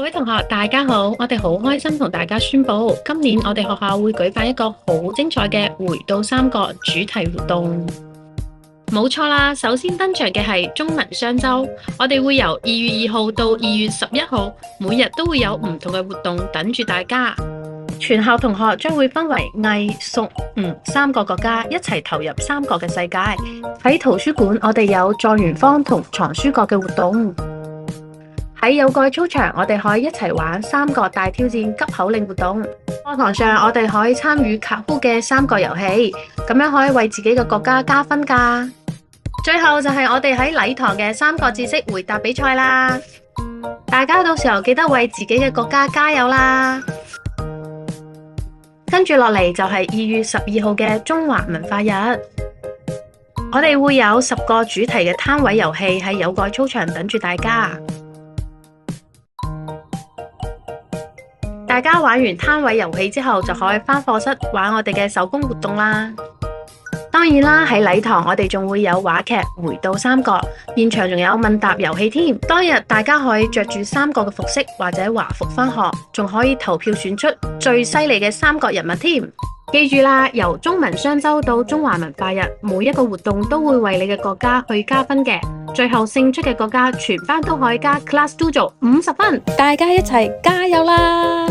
各位同學，大家好！我哋好開心同大家宣布，今年我哋學校會舉辦一個好精彩嘅回到三國主題活動。冇錯啦，首先登場嘅係中文雙周，我哋會由2月2號到2月11號，每日都會有唔同嘅活動等住大家。全校同學將會分為魏、蜀、吳三個國家，一齊投入三國嘅世界。喺圖書館，我哋有狀元坊同藏書閣嘅活動。喺有蓋操場，我哋可以一齊玩三國大挑戰急口令活動。課堂上，我哋可以參與卡夫嘅三國遊戲，咁樣可以為自己嘅國家加分㗎。最後就係我哋喺禮堂嘅三國知識回答比賽啦，大家到時候記得為自己嘅國家加油啦！跟住落嚟就係2月12號嘅中華文化日，我哋會有10個主題嘅攤位遊戲喺有蓋操場等住大家。大家玩完攤位遊戲之後，就可以返課室玩我哋嘅手工活動啦。當然啦，喺禮堂我哋仲會有話劇《回到三國》，現場仲有問答遊戲添。當日大家可以着住三國嘅服飾或者華服返學，仲可以投票選出最犀利嘅三國人物添。記住啦，由中文雙周到中華文化日，每一個活動都會為你嘅國家去加分嘅。最後勝出嘅國家，全班都可以加 Class Dojo 50分。大家一齊加油啦！